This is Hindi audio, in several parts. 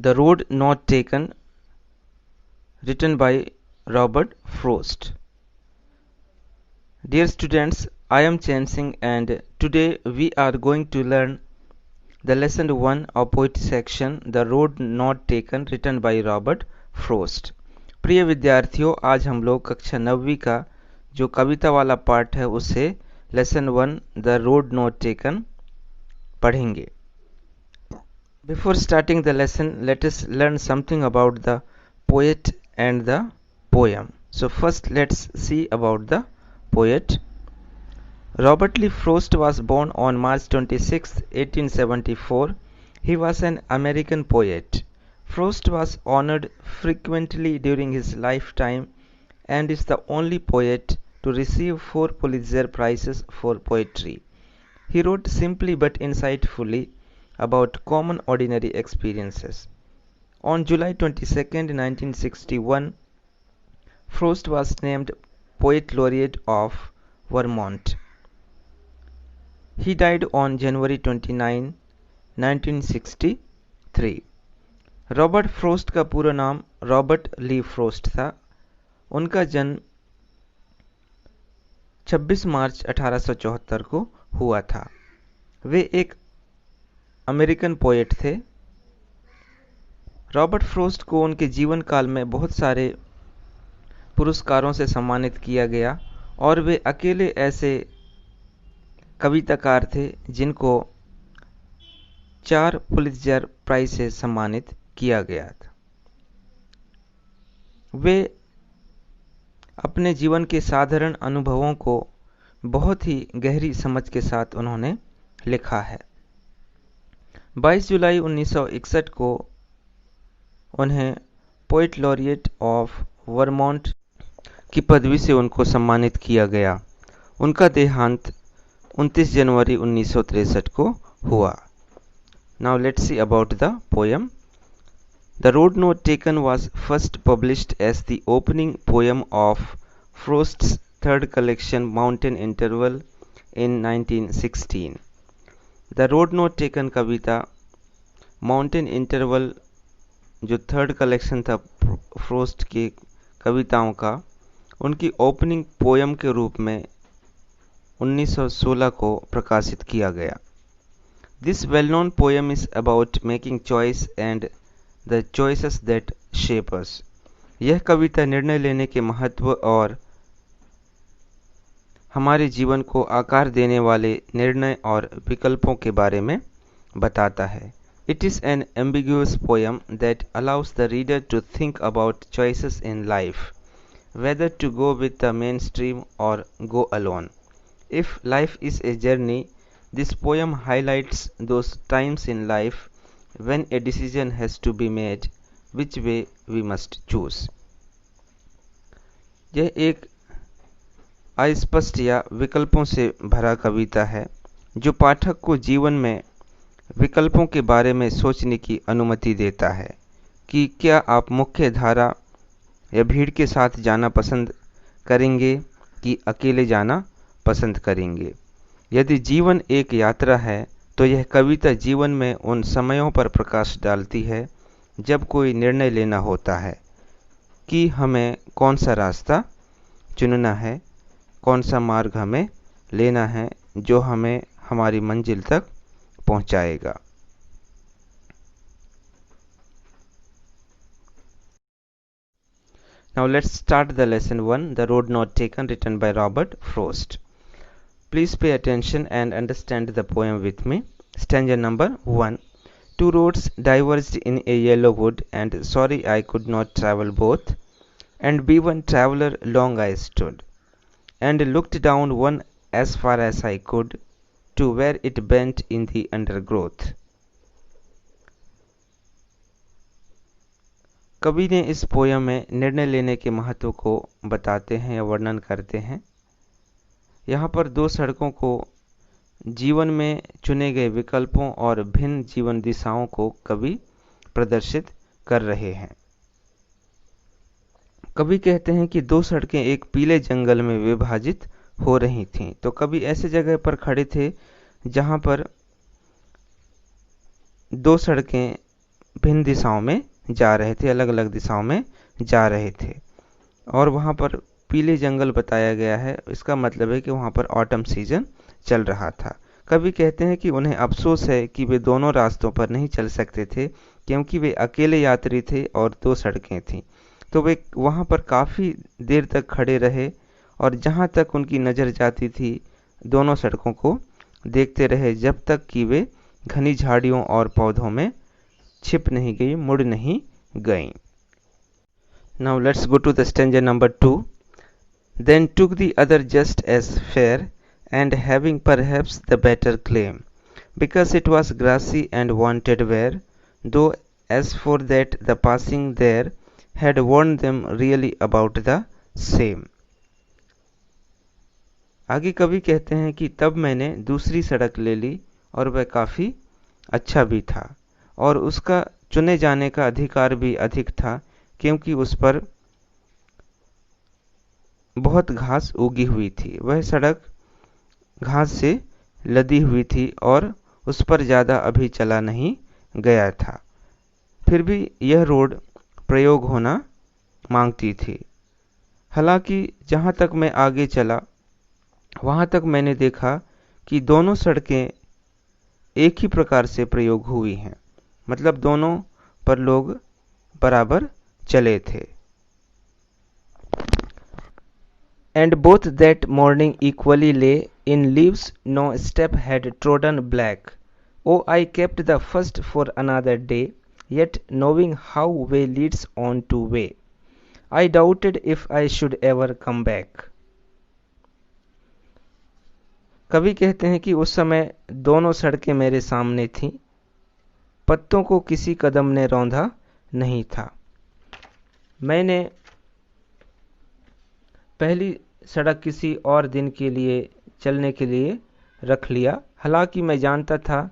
The Road Not Taken, written by Robert Frost. Dear students, I am Chen Singh and today we are going to learn the lesson 1 of poetry section The Road Not Taken, written by Robert Frost. प्रिय विद्यार्थियों, आज हम लोग कक्षा 9वीं का जो कविता वाला पार्ट है उसे lesson 1 the road not taken पढ़ेंगे. Before starting the lesson, let us learn something about the poet and the poem. So first let's see about the poet. Robert Lee Frost was born on March 26, 1874. He was an American poet. Frost was honored frequently during his lifetime and is the only poet to receive 4 Pulitzer Prizes for poetry. He wrote simply but insightfully about common ordinary experiences. On July 22, 1961, Frost was named Poet Laureate of Vermont. He died on January 29, 1963. Robert frost का पूरा नाम रॉबर्ट ली फ्रोस्ट था. उनका जन्म 26 मार्च 1874 को हुआ था. वे एक अमेरिकन पोएट थे. रॉबर्ट फ्रोस्ट को उनके जीवन काल में बहुत सारे पुरस्कारों से सम्मानित किया गया और वे अकेले ऐसे कविताकार थे जिनको 4 पुलित्जर प्राइज से सम्मानित किया गया था. वे अपने जीवन के साधारण अनुभवों को बहुत ही गहरी समझ के साथ उन्होंने लिखा है. 22 जुलाई 1961 को उन्हें पोएट लॉरिएट ऑफ वर्मोंट की पदवी से उनको सम्मानित किया गया. उनका देहांत 29 जनवरी 1963 को हुआ. Now let's see about the poem. The Road Not Taken was first published as the opening poem of Frost's third collection Mountain Interval in 1916. The Road Not Taken Kavita Mountain Interval जो थर्ड कलेक्शन था फ्रोस्ट की कविताओं का, उनकी ओपनिंग पोयम के रूप में 1916 को प्रकाशित किया गया. This well-known poem is about making choice and the choices that shape us. यह कविता निर्णय लेने के महत्व और हमारे जीवन को आकार देने वाले निर्णय और विकल्पों के बारे में बताता है. It is an ambiguous poem that allows the reader to think about choices in life, whether to go with the mainstream or go alone. If life is a journey, this poem highlights those times in life when a decision has to be made, which way we must choose. यह एक अस्पष्ट या विकल्पों से भरा कविता है जो पाठक को जीवन में विकल्पों के बारे में सोचने की अनुमति देता है कि क्या आप मुख्य धारा या भीड़ के साथ जाना पसंद करेंगे कि अकेले जाना पसंद करेंगे. यदि जीवन एक यात्रा है तो यह कविता जीवन में उन समयों पर प्रकाश डालती है जब कोई निर्णय लेना होता है कि हमें कौन सा रास्ता चुनना है, कौन सा मार्ग हमें लेना है जो हमें हमारी मंजिल तक पहुंचाएगा. Now let's start the lesson 1, The Road Not Taken, written by Robert Frost. Please pay attention and understand the poem with me. Stanza number 1. 2 roads diverged in a yellow wood, and sorry I could not travel both. And be one traveler long I stood, and looked down one as far as I could, to where it bent in the undergrowth. कवि ने इस पोयम में निर्णय लेने के महत्व को बताते हैं या वर्णन करते हैं. यहाँ पर 2 सड़कों को जीवन में चुने गए विकल्पों और भिन्न जीवन दिशाओं को कवि प्रदर्शित कर रहे हैं. कवि कहते हैं कि 2 सड़कें एक पीले जंगल में विभाजित हो रही थीं. तो कवि ऐसे जगह पर खड़े थे जहां पर 2 सड़कें भिन्न दिशाओं में जा रहे थे, अलग अलग दिशाओं में जा रहे थे। और वहाँ पर पीले जंगल बताया गया है, इसका मतलब है कि वहाँ पर ऑटम सीजन चल रहा था। कवि कहते हैं कि उन्हें अफसोस है कि वे दोनों रास्तों पर नहीं चल सकते थे, क्योंकि वे अकेले यात्री थे और दो सड़कें थीं। तो वे वहाँ पर काफ़ी देर तक खड़े रहे और जहाँ तक उनकी नज़र जाती थी दोनों सड़कों को देखते रहे, जब तक कि वे घनी झाड़ियों और पौधों में छिप नहीं गई, मुड़ नहीं गईं। Now let's go to the stanza number 2. Then took the other just as fair, and having perhaps the better claim, because it was grassy and wanted wear, though as for that the passing there had warned them really about the same. आगे कवि कहते हैं कि तब मैंने दूसरी सड़क ले ली और वह काफ़ी अच्छा भी था और उसका चुने जाने का अधिकार भी अधिक था, क्योंकि उस पर बहुत घास उगी हुई थी। वह सड़क घास से लदी हुई थी और उस पर ज़्यादा अभी चला नहीं गया था, फिर भी यह रोड प्रयोग होना मांगती थी। हालांकि जहाँ तक मैं आगे चला वहाँ तक मैंने देखा कि दोनों सड़कें एक ही प्रकार से प्रयोग हुई हैं, मतलब दोनों पर लोग बराबर चले थे। And both that morning equally lay in leaves, no step had trodden black. Oh, I kept the first for another day, yet knowing how way leads on to way, I doubted if I should ever come back. कवि कहते हैं कि उस समय दोनों सड़कें मेरे सामने थीं, पत्तों को किसी कदम ने रौंदा नहीं था। मैंने पहली सड़क किसी और दिन के लिए चलने के लिए रख लिया, हालांकि मैं जानता था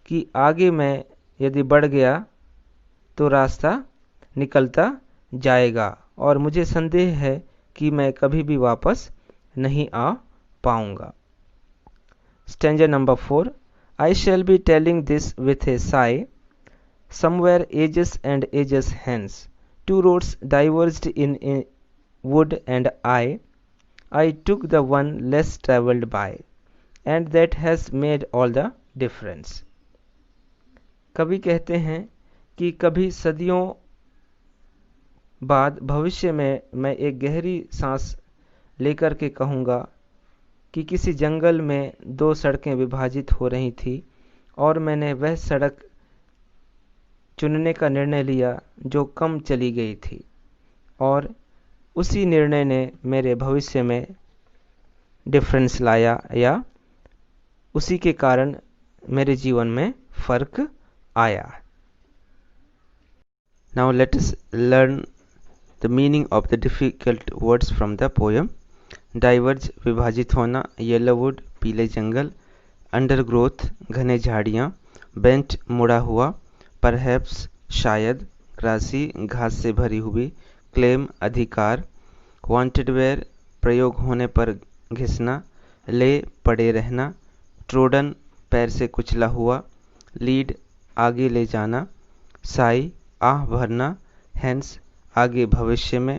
कि आगे मैं यदि बढ़ गया तो रास्ता निकलता जाएगा और मुझे संदेह है कि मैं कभी भी वापस नहीं आ पाऊंगा। Stanza number 4. I shall be telling this with a sigh. Somewhere ages and ages hence, two roads diverged in a wood, and I took the one less travelled by, and that has made all the difference. कवि कहते हैं कि कभी सदियों बाद भविष्य में मैं एक गहरी सांस लेकर के कहूँगा कि किसी जंगल में दो सड़कें विभाजित हो रही थी और मैंने वह सड़क चुनने का निर्णय लिया जो कम चली गई थी, और उसी निर्णय ने मेरे भविष्य में डिफरेंस लाया, या उसी के कारण मेरे जीवन में फर्क आया। Now let us learn the meaning of the difficult words from the poem. Diverge विभाजित होना, येलोवुड पीले जंगल, अंडरग्रोथ घने झाड़ियाँ, बेंट मुड़ा हुआ, परहैप्स शायद, ग्रासी घास से भरी हुई, क्लेम अधिकार, वांटेड वेयर प्रयोग होने पर घिसना, ले पड़े रहना, ट्रोडन पैर से कुचला हुआ, लीड आगे ले जाना, साई आह भरना, हेंस आगे भविष्य में,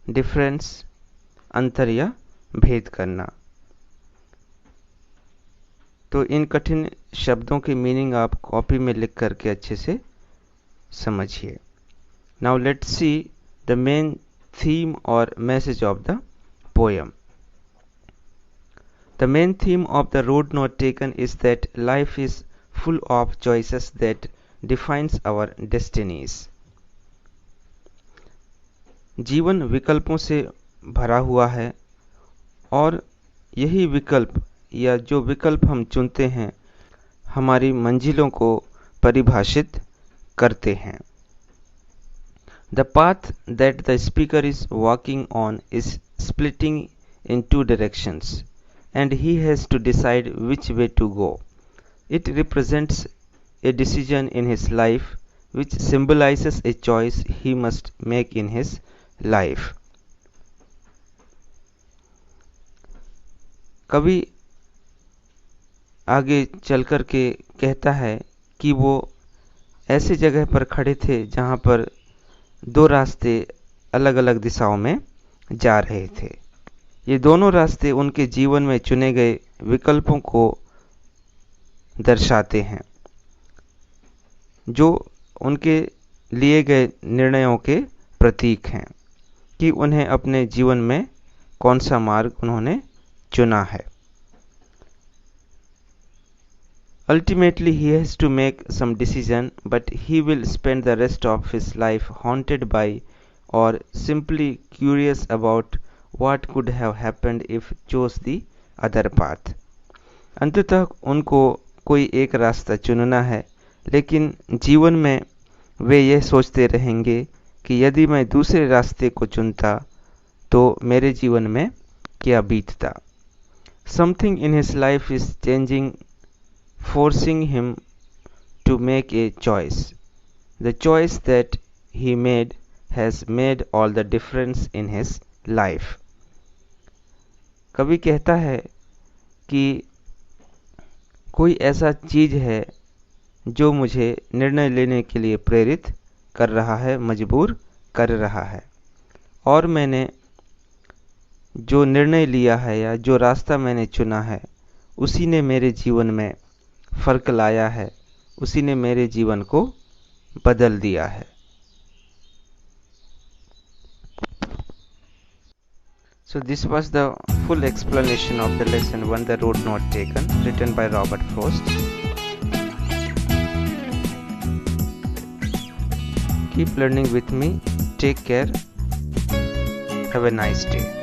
डिफरेंस अंतर या भेद करना। तो इन कठिन शब्दों के मीनिंग आप कॉपी में लिख करके अच्छे से समझिए। Now let's see the main theme और message of the poem. The main theme of the road not taken is that life is full of choices that defines our destinies. जीवन विकल्पों से भरा हुआ है और यही विकल्प या जो विकल्प हम चुनते हैं हमारी मंजिलों को परिभाषित करते हैं। The path that the speaker is walking on is splitting in two directions and he has to decide which way to go. It represents a decision in his life which symbolizes a choice he must make in his life. कवि आगे चल कर के कहता है कि वो ऐसी जगह पर खड़े थे जहां पर दो रास्ते अलग अलग दिशाओं में जा रहे थे। ये दोनों रास्ते उनके जीवन में चुने गए विकल्पों को दर्शाते हैं, जो उनके लिए गए निर्णयों के प्रतीक हैं कि उन्हें अपने जीवन में कौन सा मार्ग उन्होंने चुना है। Ultimately, he has to make some decision, but he will spend the rest of his life haunted by or simply curious about what could have happened if chose the other path. अंततः उनको कोई एक रास्ता चुनना है, लेकिन जीवन में वे यह सोचते रहेंगे कि यदि मैं दूसरे रास्ते को चुनता तो मेरे जीवन में क्या बीतता। Something in his life is changing, forcing him to make a choice. The choice that he made has made all the difference in his life. कवि कहता है कि कोई ऐसा चीज है जो मुझे निर्णय लेने के लिए प्रेरित कर रहा है, मजबूर कर रहा है, और मैंने जो निर्णय लिया है या जो रास्ता मैंने चुना है उसी ने मेरे जीवन में फर्क लाया है, उसी ने मेरे जीवन को बदल दिया है। So this was the full explanation of the lesson 1, The Road Not Taken, written by Robert Frost. Keep learning with me. Take care. Have a nice day.